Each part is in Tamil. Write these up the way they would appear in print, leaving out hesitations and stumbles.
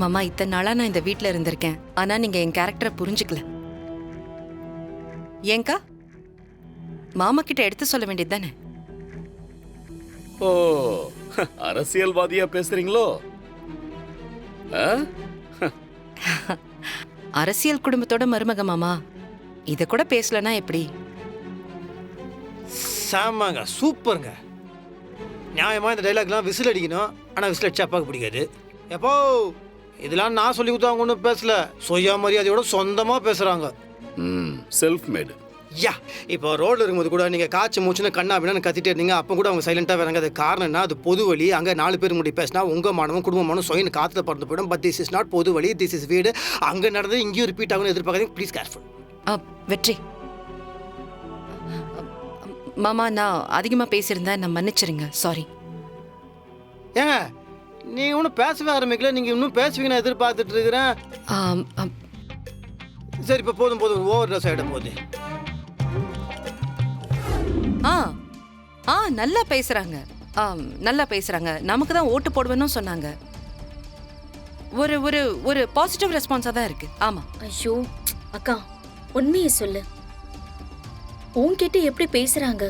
மாமா, இத்தனை நாளா நான் இந்த வீட்ல இருந்திருக்கேன். ஆனா நீங்க என் கேரக்டரை புரிஞ்சுக்கல. ஏங்கா, மாமா கிட்ட எடுத்து சொல்ல வேண்டியது தானே? ஓ, அரசியல்வாதியா பேசுறீங்களோ? அரசியல் குடும்பத்தோட மருமக மாமா, இத கூட பேசலனா எப்படி? சாமாங்க, சூப்பருங்க. நியாயமா இந்த டைலாக்லாம் விசில் அடிக்கணும். ஆனால் விசில் அடிச்சா அப்பாவுக்கு பிடிக்காது. எப்போ இதெல்லாம் நான் சொல்லி கொடுத்தாங்க ஒன்றும் பேசல. சுய மரியாதையோட சொந்தமாக பேசுகிறாங்க. செல்ஃப் மேடு. யா, இப்போ ரோடில் இருக்கும்போது கூட நீங்கள் காய்ச்சி மூச்சுன்னு கண்ணா அப்படின்னு கத்திட்டே இருந்தீங்க. அப்போ கூட அவங்க சைலண்டாக வராங்க. அது காரணம் என்ன? அது பொது வழி. அங்கே 4 பேர் முடி பேசினா உங்கள் மானமும் குடும்பமானும் சொயின்னு காற்றுல பறந்து போயிடும். பட் திஸ் இஸ் நாட் பொது வழி, திஸ் இஸ் வீடு. அங்கே நடந்து இங்கேயும் ரிப்பீட் ஆகணும்னு எதிர்பார்க்காதீங்க. Please careful. வெற்றி மாமா, நான் அதிகமாக பேசியிருந்தேன், நான் மன்னிச்சிருங்க. சாரி. ஏங்க நீங்கள் ஒன்றும் பேசவே ஆரம்பிக்கல. நீங்கள் இன்னும் பேசுவீங்க நான் எதிர்பார்த்துட்டு இருக்கிறேன். சரி, இப்போ போதும் போதும், ஓவர் ட்ரெஸ் ஆகிட போகுது. நல்லா பேசுறாங்க. நல்லா பேசுறாங்க. நமக்கு தான் ஓட்டு போடுவேன்னு சொன்னாங்க. ஒரு ஒரு ஒரு பாசிட்டிவ் ரெஸ்பான்ஸா தான் இருக்கு. ஆமா. ஐயோ அக்கா, உண்மையை சொல்லு. உன்கிட்ட எப்படி பேசுறாங்க?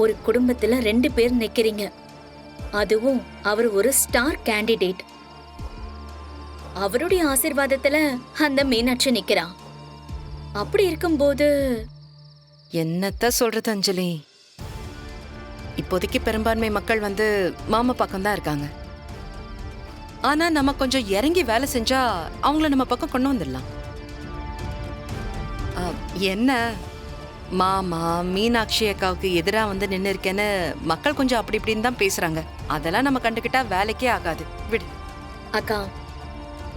ஒரு குடும்பத்துல 2 பேர் நிக்கிறீங்க. அதுவும் அவர் ஒரு ஸ்டார் கேண்டிடேட். அவருடைய ஆசீர்வாதத்துல அந்த மீனாட்சி நிக்கிறா. அப்படி இருக்கும்போது என்னத்த சொல்றது அஞ்சலி? இப்போதைக்கு பெரும்பான்மை மக்கள் மாமா பக்கம் தான் இருக்காங்க. ஆனா நம்ம கொஞ்சம் இறங்கி வேலை செஞ்சா அவங்கள நம்ம பக்கம் கொண்டு வந்துடலாம். என்ன மாமா மீனாட்சி அக்காவுக்கு எதிராக நின்று இருக்கேன்னு மக்கள் கொஞ்சம் அப்படி இப்படின்னு தான் பேசுறாங்க. அதெல்லாம் நம்ம கண்டுக்கிட்டா வேலைக்கே ஆகாது. விடு அக்கா,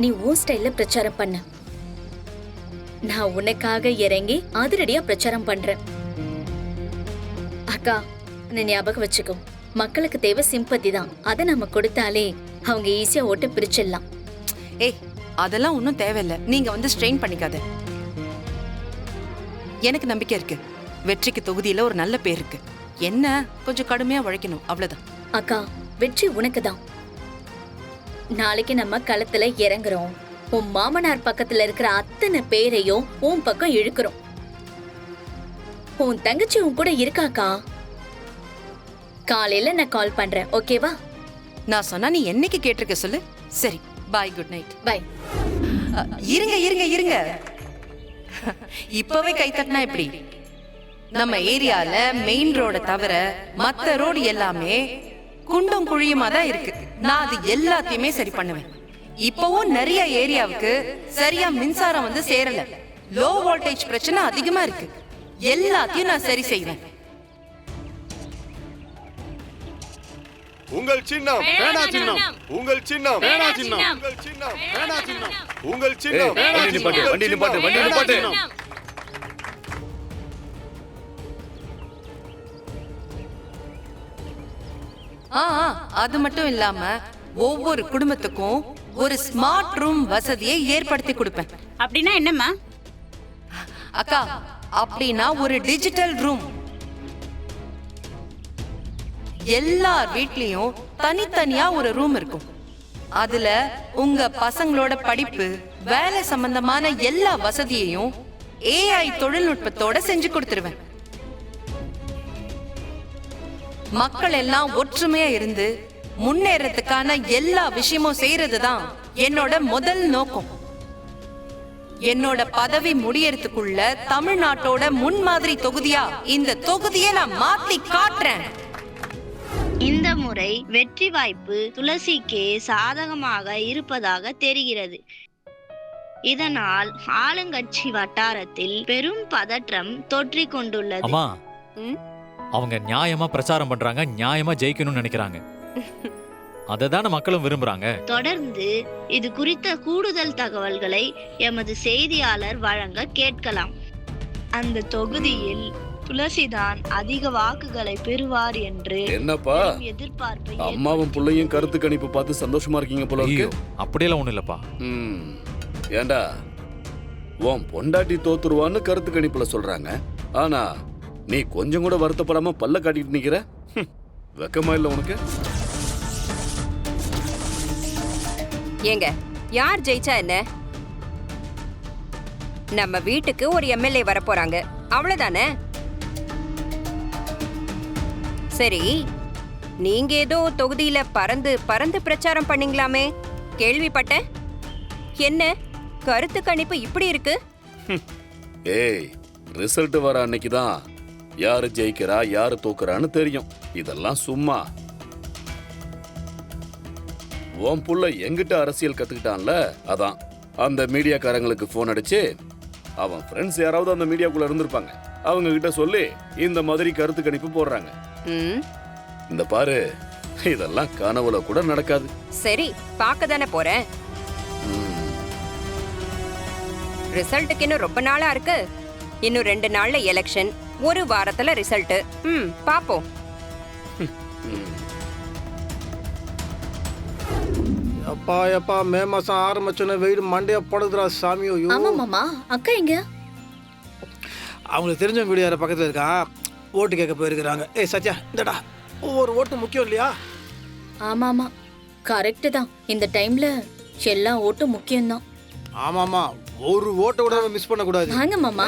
நீ உன் ஸ்டைல்ல பிரச்சாரம் பண்ண. நான் உனக்காக இறங்கி அதிரடியா பிரச்சாரம் பண்றேன். அக்கா, நீ ஞாபகம் வச்சுக்கோ, மக்களுக்கு தேவை சிம்பத்தி தான். அதை நம்ம கொடுத்தாலே அவங்க ஈஸியா ஓட்டு பிரிச்சிடலாம். ஏய், அதெல்லாம் ஒன்றும் தேவையில்லை. நீங்க ஸ்ட்ரெயின் பண்ணிக்காத. எனக்கு நம்பிக்கை இருக்கு. வெற்றிக்கு தொகுதியில ஒரு நல்ல பேர் இருக்கு. என்ன கொஞ்சம் கடுமையா உழைக்கணும், அவ்வளவுதான். அக்கா, வெற்றி உனக்கு தான். நாளைக்கு நம்ம களத்துல இறங்குறோம். உன் மாமனார் பக்கத்துல இருக்கிற அத்தனை பேரையும் உன் பக்கம் இழுக்கிறோம். உன் தங்கச்சி உன் கூட இருக்காக்கா. காலையில நான் கால் பண்றேன், ஓகேவா? நான் சொன்னா நீ என்னைக்கு கேட்டிருக்க சொல்லு. சரி, பாய், குட் நைட். பாய். இருங்க இருங்க இருங்க, இப்பவே கை தட்டினா எப்படி? நம்ம ஏரியால மெயின் ரோட தவிர மத்த ரோடு எல்லாமே குண்டும் குழியுமா தான் இருக்கு. நான் அது எல்லாத்தையுமே சரி பண்ணுவேன். இப்பவும் நிறைய ஏரியாவுக்கு சரியா மின்சாரம் சேரல. லோ வோல்டேஜ் பிரச்சனை அதிகமா இருக்கு. எல்லாத்தையும் நான் சரி செய்வேன். உங்கள் சின்னம் வேணா சின்னம், உங்கள் சின்னம் வேணா சின்னம், உங்கள் சின்னம் வேணா சின்னம், உங்கள் சின்னம். வண்டி நிப்பாட்டு, வண்டி நிப்பாட்டு, வண்டி நிப்பாட்டு. அது மட்டும் இல்லாம ஒவ்வொரு குடும்பத்துக்கும் ஒரு ஸ்மார்ட் ரூம் வசதியை ஏற்படுத்தி கொடுப்பேன். அப்படின்னா என்னம்மா? அக்கா, அப்படின்னா ஒரு டிஜிட்டல் ரூம். எல்லார் வீட்லயும் தனித்தனியா ஒரு ரூம் இருக்கும். அதுல உங்க பசங்களோட படிப்பு, வேலை சம்பந்தமான எல்லா வசதியையும் AI தொழில்நுட்பத்தோட செஞ்சு கொடுத்துருவேன். மக்கள் எல்லாம் ஒற்றுமையா இருந்து முன்னேறதுக்கான எல்லா விஷயமும் செய்யறதுதான் என்னோட முதல் நோக்கம். என்னோட பதவி முடியறதுக்குள்ள தமிழ்நாட்டோட முன்மாதிரி தொகுதியா இந்த தொகுதியை நான் மாத்தி காட்டுறேன். இந்த முறை வெற்றி வாய்ப்பு துளசிக்கே சாதகமாக இருப்பதாக தெரிகிறது. இதனால் ஆளுங்கட்சி வட்டாரத்தில் பெரும் பதற்றம் தொற்றிக் கொண்டுள்ளது. அம்மா, அவங்க நியாயமா பிரச்சாரம் பண்றாங்க, நியாயமா ஜெயிக்கணும்னு நினைக்கிறாங்க. அததான மக்களும் விரும்புறாங்க. தொடர்ந்து இது குறித்த கூடுதல் தகவல்களை எமது செய்தியாளர் வழங்க கேட்கலாம். அந்த தொகுதியில் துளசிதான் அதிக வாக்குகளை பெறுவார் என்று என்னப்பா எதிர்பார்ப்பு. அம்மாவும் பிள்ளையும் கருத்து கணிப்பு பார்த்து சந்தோஷமா இருக்கீங்க போல இருக்கு. அப்படியெல்லாம் ஒண்ணு இல்லப்பா. ஏண்டா, உன் பொண்டாட்டி தோத்துருவான்னு கருத்து கணிப்புல சொல்றாங்க. ஆனா நீ கொஞ்சம் கூட வருத்தப்படாம பல்ல காட்டிட்டு நிக்கிற. வெக்கமா இல்ல உனக்கு? ஏங்க யார் ஜெயிச்சா என்ன? நம்ம வீட்டுக்கு ஒரு எம்எல்ஏ வரப்போறாங்க, அவ்வளவுதானே? சரி, நீங்க ஏதோ தொகுதியில பறந்து பறந்து பிரச்சாரம் பண்ணீங்களாமே, கேள்விப்பட்டேன். என்ன கருத்து கணிப்பு இப்படி இருக்கு? ஏய், ரிசல்ட் வர அன்னைக்கு தான் யாரு ஜெயிக்கிறா யாரு தோக்குறான்னு தெரியும். இதெல்லாம் சும்மா. உன் புள்ள எங்கிட்ட அரசியல் கத்துக்கிட்டான்ல, அதான் அந்த மீடியாக்காரங்களுக்கு போன் அடிச்சு அவன் ஃப்ரெண்ட்ஸ் யாராவது அந்த மீடியாக்குள்ள இருந்திருப்பாங்க, அவங்க கிட்ட சொல்லி இந்த மாதிரி கருத்து கணிப்பு போடுறாங்க. ம், இந்த பாரு, இதெல்லாம் கனவுல கூட நடக்காது. சரி, பார்க்க தானே போறேன். ரிசல்ட்டுக்கு இன்னும் ரொம்ப நாளா இருக்கு. இன்னும் 2 நாள்ல எலெக்ஷன், ஒரு வாரத்துல ரிசல்ட். பாப்போம். எப்பா எப்பா, மே மாசம் ஆரம்பிச்சோன்னே வெயில் மண்டையா படுதுடா சாமியோ. ஐயோ, ஆமா மாமா, அக்கா எங்க? அவங்களுக்கு தெரிஞ்சவங்க வீடு யார பக்கத்துல இருக்கான், ஓட்டு கேட்க போயிருக்கிறாங்க. ஏய் சத்யா, இந்தடா, ஒவ்வொரு ஓட்டு முக்கியம் இல்லையா? ஆமா ஆமா, கரெக்ட் தான். இந்த டைம்ல எல்லா ஓட்டும் முக்கியம்தான். ஆமாமா, ஒரு ஓட்டை கூட மிஸ் பண்ண கூடாது. வாங்க மாமா.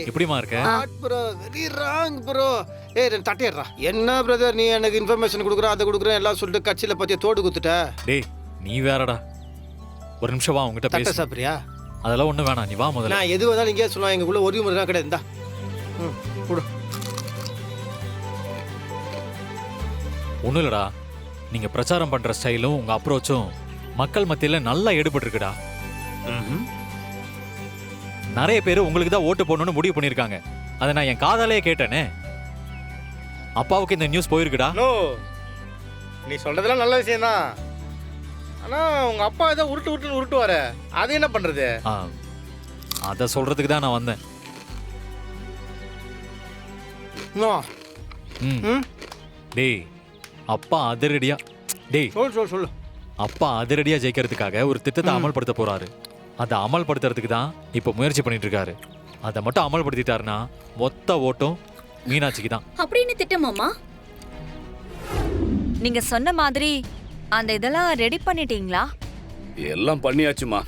எப்படிமா இருக்க? Bro, very wrong bro. ஏய் தட்டிடுறா. என்ன பிரதர், நீ எனக்கு இன்ஃபர்மேஷன் கொடுக்குற, அதை கொடுக்குறேன் எல்லாம் சொல்லிட்டு கட்சியில பத்திய தோடு குத்துட்ட. டேய் நீ வேறடா, ஒரு நிமிஷம் வா, உங்ககிட்ட தட்ட பேச. சாப்பிட்றியா? அதெல்லாம் ஒண்ணு வேணாம், நீ வா முதல்ல. நான் எது வந்தாலும் இங்கே சொல்லுவேன், எங்களுக்குள்ள ஒரு முறை தான் கிடையாது. இந்தா கொடு. ஒண்ணும் இல்லடா, நீங்க பிரச்சாரம் பண்ற ஸ்டைலும் உங்க அப்ரோச்சும் மக்கள் மத்தியில நல்லா எடுபட்டு நிறைய பேர் உங்களுக்கு தான் ஓட்டு போடணும்னு முடிவு பண்ணிருக்காங்க. அதை நான் என் காதாலேயே கேட்டேனே. அப்பாவுக்கு இந்த நியூஸ் போயிருக்குடா. நோ, நீ சொல்றதெல்லாம் நல்ல விஷயம் தான். ஆனா உங்க அப்பா ஏதோ உருட்டுவாரு, அது என்ன பண்றது? அதை சொல்றதுக்கு தான் நான் வந்தேன். டேய் அப்பா அதிரடியா சொல்லு. அப்பா அதிரடியா ஜெயிக்கிறதுக்காக ஒரு திட்டத்தை அமல்படுத்த போறாரு. அதை அமல்படுத்துறதுக்கு தான் இப்ப முயற்சி பண்ணிட்டு இருக்காரு. அதை மட்டும் அமல்படுத்திட்டாருன்னா மொத்த ஓட்டும் மீனாட்சிக்கு தான். அப்படின்னு திட்டமாமா? நீங்க சொன்ன மாதிரி அந்த இதெல்லாம் ரெடி பண்ணிட்டீங்களா? எல்லாம் பண்ணியாச்சுமா.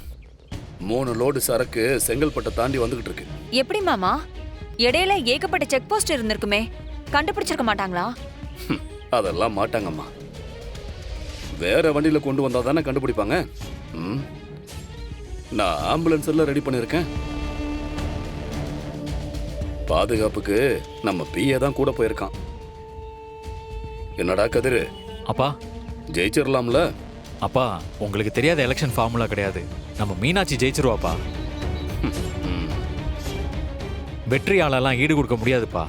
3 லோடு சரக்கு செங்கல்பட்டை தாண்டி வந்துகிட்டு இருக்கு. எப்படி மாமா? இடையில ஏகப்பட்ட செக் போஸ்ட் இருந்திருக்குமே, கண்டுபிடிச்சிருக்க மாட்டாங்களா? அதெல்லாம் மாட்டாங்கம்மா. வேற வண்டியில கொண்டு வந்தா தானே கண்டுபிடிப்பாங்க. நான் ஆம்புலன்ஸ் எல்லாம் ரெடி பண்ணிருக்கேன். பாதுகாப்புக்கு நம்ம பிஏ தான் கூட போயிருக்கான். என்னடா கதிரு, அப்பா ஜெயிச்சிடலாம்ல? அப்பா உங்களுக்கு தெரியாத எலெக்ஷன் ஃபார்முலா கிடையாது. நம்ம மீனாட்சி ஜெயிச்சிருவாப்பா. வெற்றியாளெல்லாம் ஈடு கொடுக்க முடியாதுப்பா.